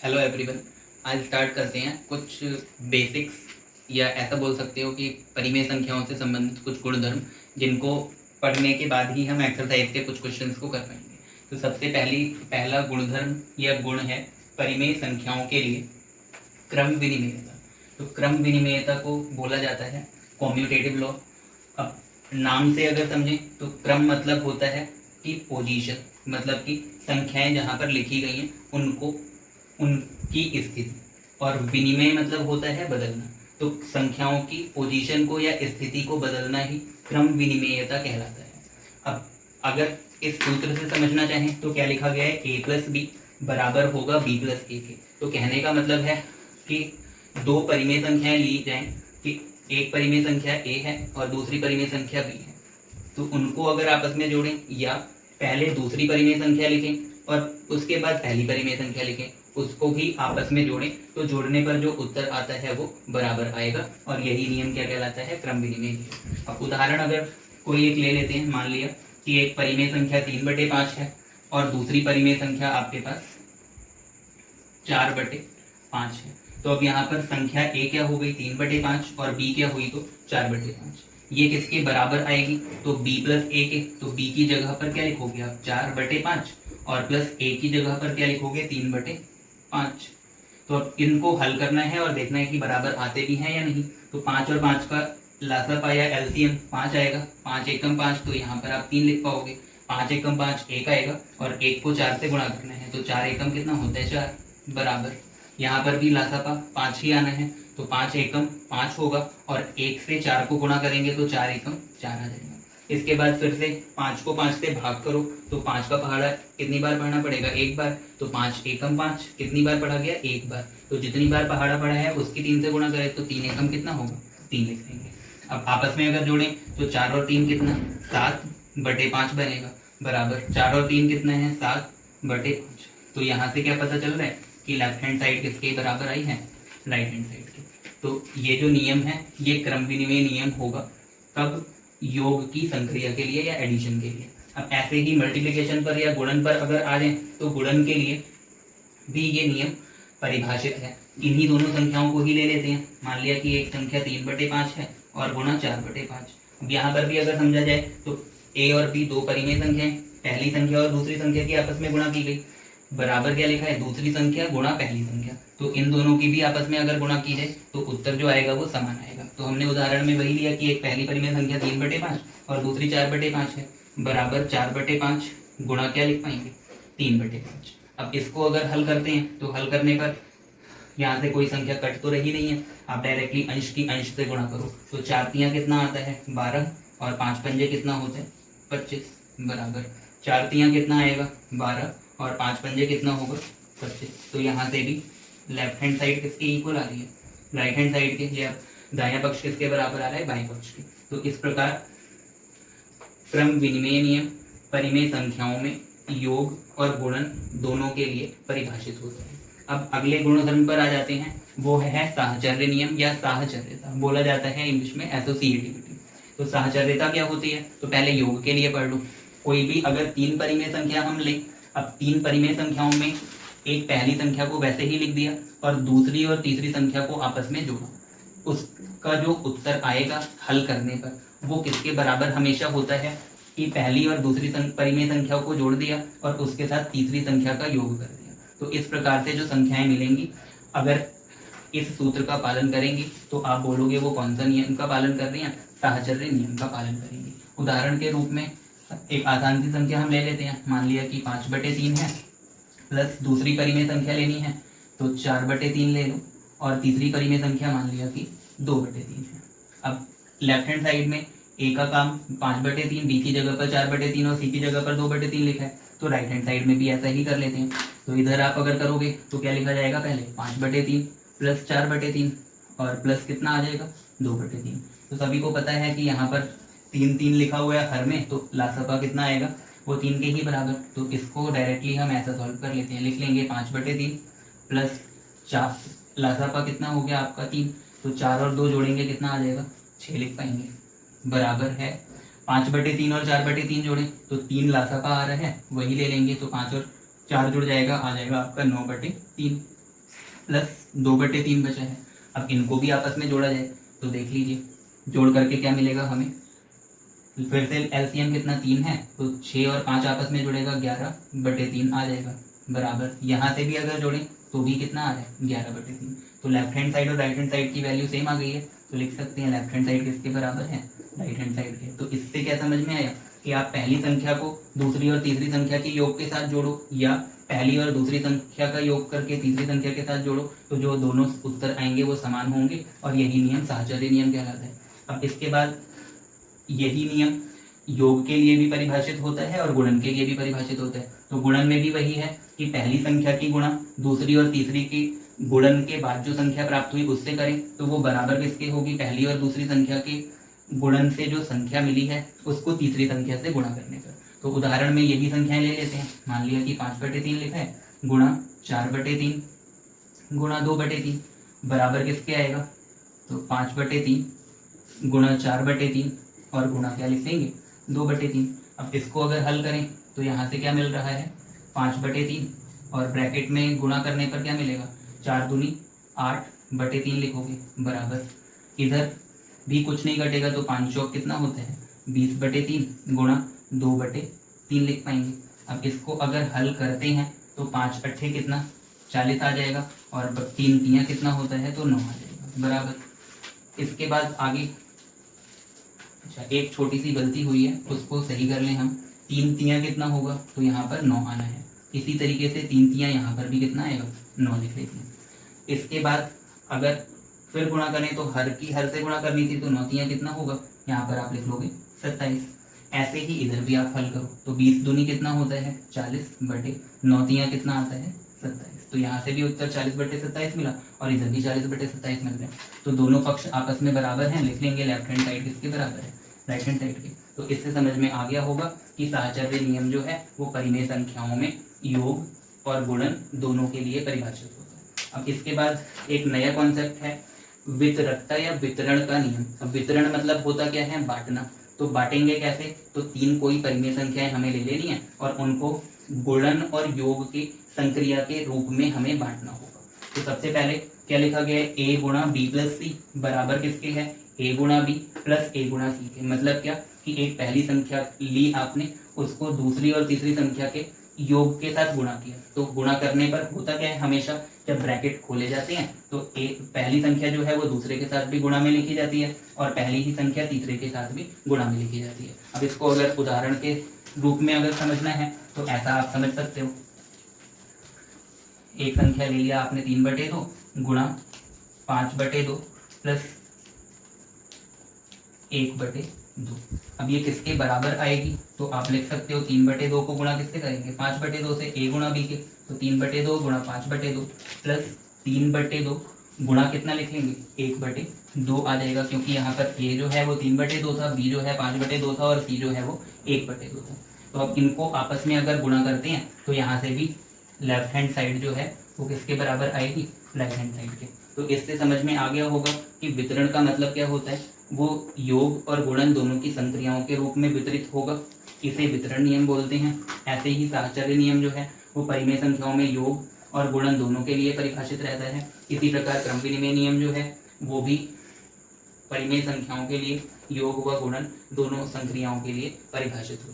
Hello everyone. आज start करते हैं कुछ बेसिक्स या ऐसा बोल सकते हो कि परिमेय संख्याओं से संबंधित कुछ गुणधर्म जिनको पढ़ने के बाद ही हम एक्सरसाइज के कुछ क्वेश्चंस को कर पाएंगे। तो सबसे पहला गुणधर्म या गुण है परिमेय संख्याओं के लिए क्रम विनिमेयता। तो क्रम विनिमेयता को बोला जाता है कॉम्यूटेटिव लॉ। अब नाम से अगर समझें तो क्रम मतलब होता है कि पोजीशन, मतलब कि संख्याएं जहाँ पर लिखी गई हैं उनको उनकी स्थिति, और विनिमय मतलब होता है बदलना। तो संख्याओं की पोजीशन को या स्थिति को बदलना ही क्रम विनिमेयता कहलाता है। अब अगर इस सूत्र से समझना चाहें तो क्या लिखा गया है, a प्लस बी बराबर होगा b प्लस ए के। तो कहने का मतलब है कि दो परिमेय संख्याएं ली जाएं कि एक परिमेय संख्या a है और दूसरी परिमेय संख्या b है, तो उनको अगर आपस में जोड़ें या पहले दूसरी परिमेय संख्या लिखें और उसके बाद पहली परिमेय संख्या लिखें, उसको भी आपस में जोड़ें, तो जोड़ने पर जो उत्तर आता है वो बराबर आएगा, और यही नियम क्या कहलाता है, क्रम विनिमय। अब उदाहरण अगर कोई एक ले लेते हैं, मान लिया कि एक परिमेय संख्या 3/5 है और दूसरी परिमेय संख्या आपके पास 4/5 है। तो अब यहाँ पर संख्या a क्या हो गई 3/5 और b क्या हुई तो 4/5। ये किसके बराबर आएगी, तो b प्लस ए के। तो b की जगह पर क्या लिखोगे आप 4/5 और प्लस a की जगह पर क्या लिखोगे 3/5। तो अब इनको हल करना है और देखना है कि बराबर आते भी हैं या नहीं। तो 5 और 5 का लासापा या एलसीएम 5 आएगा, 5 एकम 5, तो यहाँ पर आप 3 लिख पाओगे। 5 एकम 5 1 आएगा और 1 को 4 से गुणा करना है, तो 4 एकम कितना होता है 4, बराबर। यहाँ पर भी लासापा 5 ही आना है, तो 5 एकम 5 होगा और 1 से 4 को गुणा करेंगे तो 4 एकम 4 आ जाएगा। इसके बाद फिर से 5 को 5 से भाग करो, तो 5 का पहाड़ा कितनी बार पढ़ना पड़ेगा, एक बार। तो 5 एकम 5 कितनी बार पढ़ा गया, एक बार। तो जितनी बार पहाड़ा पड़ा है उसकी 3 से गुणा करें तो 3 एकम कितना होगा 3 लिख देंगे। अब आपस में अगर जोड़ें तो 4 और 3 कितना 7/5 बनेगा, बराबर। 4 और 3 कितना है 7/5। तो यहाँ से क्या पता चल रहा है कि लेफ्ट हैंड साइड किसके बराबर आई है, राइट हैंड साइड की। तो ये जो नियम है ये क्रम विनिमय नियम होगा कब, योग की संक्रिया के लिए या एडिशन के लिए। अब ऐसे ही मल्टीप्लिकेशन पर या गुणन पर अगर आ जाए तो गुणन के लिए भी ये नियम परिभाषित है। इन्हीं दोनों संख्याओं को ही ले लेते हैं। मान लिया कि एक संख्या 3/5 है और गुणा 4/5। अब यहाँ पर भी अगर समझा जाए तो a और b दो परिमेय संख्याएं, पहली संख्या और दूसरी संख्या की आपस में गुणा की गई, बराबर क्या लिखा है दूसरी संख्या गुणा पहली संख्या। तो इन दोनों की भी आपस में अगर गुणा की जाए तो उत्तर जो आएगा वो समान आएगा। तो हमने उदाहरण में वही लिया कि एक पहली परिमेय संख्या 3/5 और दूसरी 4/5 है, बराबर 4/5 गुणा क्या लिख पाएंगे 3/5। अब इसको अगर हल करते हैं तो हल करने पर यहाँ से कोई संख्या कट तो रही नहीं है, आप डायरेक्टली अंश की अंश से गुणा करो। तो 4 तियाँ कितना आता है 12 और 5 पंजे कितना होता है 25, बराबर। 4 तियाँ कितना आएगा 12 और 5 पंजे कितना होगा 25। तो यहाँ से भी लेफ्ट हैंड साइड किसके इक्वल आ रही है, राइट हैंड साइड के, या दायां पक्ष किसके बराबर आ रहा है बाएं पक्ष के। तो इस प्रकार क्रम विनिमय नियम परिमेय संख्याओं में योग और गुणन दोनों के लिए परिभाषित होता है। अब अगले गुणधर्म पर आ जाते हैं, वो है साहचर्य नियम या साहचर्यता, बोला जाता है इंग्लिश में एसोसिएटिविटी। तो साहचर्यता क्या होती है, तो पहले योग के लिए पढ़ लो। कोई भी अगर 3 परिमेय संख्या हम लें, अब 3 परिमेय संख्याओं में एक पहली संख्या को वैसे ही लिख दिया और दूसरी और तीसरी संख्या को आपस में जोड़ा, उसका जो उत्तर आएगा हल करने पर वो किसके बराबर हमेशा होता है कि पहली और दूसरी परिमेय संख्या को जोड़ दिया और उसके साथ तीसरी संख्या का योग कर दिया। तो इस प्रकार से जो संख्याएं मिलेंगी अगर इस सूत्र का पालन करेंगी तो आप बोलोगे वो कौन सा नियम का पालन कर रही हैं, साहचर्य नियम का पालन करेंगी। उदाहरण के रूप में एक आसान सी संख्या हम ले लेते हैं, मान लिया कि 5/3 है, प्लस दूसरी परिमेय संख्या लेनी है तो 4/3 ले लो, और तीसरी परिमेय संख्या मान लिया कि 2/3 है। अब लेफ्ट हैंड साइड में ए का काम 5/3, बी की जगह पर 4/3 और सी की जगह पर 2/3 लिखा है, तो राइट हैंड साइड में भी ऐसा ही कर लेते हैं। तो इधर आप अगर करोगे तो क्या लिखा जाएगा, पहले 5/3 प्लस 4/3 और प्लस कितना आ जाएगा 2/3। तो सभी को पता है कि यहाँ पर 3 लिखा हुआ है हर में, तो लासापा कितना आएगा वो 3 के ही बराबर। तो इसको डायरेक्टली हम ऐसा सॉल्व कर लेते हैं, लिख लेंगे 5/3 प्लस 4, लासापा कितना हो गया आपका 3, तो 4 और 2 जोड़ेंगे कितना आ जाएगा 6 लिख पाएंगे, बराबर है 5/3 और 4/3 जोड़ें तो 3 लासापा आ रहा है, वही ले लेंगे। तो 5 और 4 जुड़ जाएगा, आ जाएगा आपका 9/3। प्लस 2/3 बचा है। अब इनको भी आपस में जोड़ा जाए तो देख लीजिए, जोड़ करके क्या मिलेगा हमें, फिर से एलसीएम कितना 3 है, तो 6 और 5 आपस में जुड़ेगा 11/3 आ जाएगा, बराबर यहाँ से भी अगर जोड़ें तो भी कितना आ रहा है 11/3। तो लेफ्ट हैंड साइड और राइट हैंड साइड की वैल्यू सेम आ गई है, तो लिख सकते हैं लेफ्ट हैंड साइड किसके बराबर है, राइट हैंड साइड के। तो इससे क्या समझ में आया कि आप पहली संख्या को दूसरी और तीसरी संख्या के योग के साथ जोड़ो, या पहली और दूसरी संख्या का योग करके तीसरी संख्या के साथ जोड़ो, तो जो दोनों उत्तर आएंगे वो समान होंगे, और यही नियम साहचर्य नियम कहलाता है। अब इसके बाद यही नियम योग के लिए भी परिभाषित होता है और गुणन के लिए भी परिभाषित होता है। तो गुणन में भी वही है कि पहली संख्या की गुणा दूसरी और तीसरी की गुणन के बाद जो संख्या प्राप्त हुई उससे करें, तो वो बराबर किसके होगी, पहली और दूसरी संख्या के गुणन से जो संख्या मिली है उसको तीसरी संख्या से गुणा करने पर। तो उदाहरण में यही संख्याएं ले लेते हैं। मान लिया कि 5/3 लिखा है, गुणा 4/3 गुणा 2/3 बराबर किसके आएगा, तो 5/3 गुणा 4/3 और गुणा क्या लिख लेंगे 2/3। अब इसको अगर हल करें तो यहाँ से क्या मिल रहा है 5/3, और ब्रैकेट में गुणा करने पर क्या मिलेगा 4 दूनी 8/3 लिखोगे, बराबर इधर भी कुछ नहीं घटेगा, तो 5 चौक कितना होता है 20/3 गुणा 2/3 लिख पाएंगे। अब इसको अगर हल करते हैं तो 5 अट्ठे कितना 40 आ जाएगा, और 3 तियाँ कितना होता है तो 9 आ जाएगा, बराबर। इसके बाद आगे अच्छा एक छोटी सी गलती हुई है उसको सही कर लें हम। 3 तियाँ कितना होगा, तो यहाँ पर 9 आना है। इसी तरीके से 3 तियाँ यहाँ पर भी कितना आएगा 9 लिख लेते हैं। इसके बाद अगर फिर गुणा करें तो हर की हर से गुणा करनी थी, तो 9 तियाँ कितना होगा, यहाँ पर आप लिख लोगे 27। ऐसे ही इधर भी आप हल करो तो 20 दूनी कितना होता है 40/9 तियाँ कितना आता है 27। तो यहाँ से भी उत्तर 40/27 मिला, और इधर भी 40/27 मिल रहा है। तो दोनों पक्ष आपस में बराबर हैं, लिख लेंगे लेफ्ट हैंड साइड किसके बराबर है, राइट हैंड साइड के। तो इससे समझ में आ गया होगा कि साहचर्य नियम जो है वो परिमेय संख्याओं में योग और गुणन दोनों के लिए परिभाषित होता है। अब इसके बाद एक नया कॉन्सेप्ट है वितरकता या वितरण का नियम। अब वितरण मतलब होता क्या है, बांटना। तो बांटेंगे कैसे, तो 3 कोई परिमेय संख्याएं हमें ले लेनी है और उनको गुणन और योग की संक्रिया के रूप में हमें बांटना होगा। तो सबसे पहले क्या लिखा गया है, a गुणा बी प्लस सी बराबर किसके है, a गुणा बी प्लस a गुणा सी के। मतलब क्या कि एक पहली संख्या ली आपने, उसको दूसरी और तीसरी संख्या के योग के साथ गुणा किया। तो गुणा करने पर होता क्या है, हमेशा जब ब्रैकेट खोले जाते हैं तो एक पहली संख्या जो है वो दूसरे के साथ भी गुणा में लिखी जाती है, और पहली ही संख्या तीसरे के साथ भी गुणा में लिखी जाती है। अब इसको अगर उदाहरण के रूप में अगर समझना है तो ऐसा आप समझ सकते हो, एक संख्या ले लिया आपने 3/2 गुणा 5/2 प्लस 1/2। अब ये किसके बराबर आएगी, तो आप लिख सकते हो 3/2 को गुणा किससे करेंगे 5/2 से, a गुणा b के। तो 3/2 गुणा 5/2 प्लस 3/2 गुणा कितना लिख लेंगे 1/2 आ जाएगा, क्योंकि यहाँ पर a जो है वो 3/2 था, b जो है 5/2 था, और c जो है वो 1/2 था। तो अब इनको आपस में अगर गुणा करते हैं तो यहाँ से भी लेफ्ट हैंड साइड जो है वो किसके बराबर आएगी, राइट हैंड साइड के। तो इससे समझ में आ गया होगा कि वितरण का मतलब क्या होता है, वो योग और गुणन दोनों की संक्रियाओं के रूप में वितरित होगा, इसे वितरण नियम बोलते हैं। ऐसे ही साहचर्य नियम जो है वो परिमेय संख्याओं में योग और गुणन दोनों के लिए परिभाषित रहता है। इसी प्रकार क्रम विनिमय नियम जो है वो भी परिमेय संख्याओं के लिए योग व गुणन दोनों संक्रियाओं के लिए परिभाषित होता है।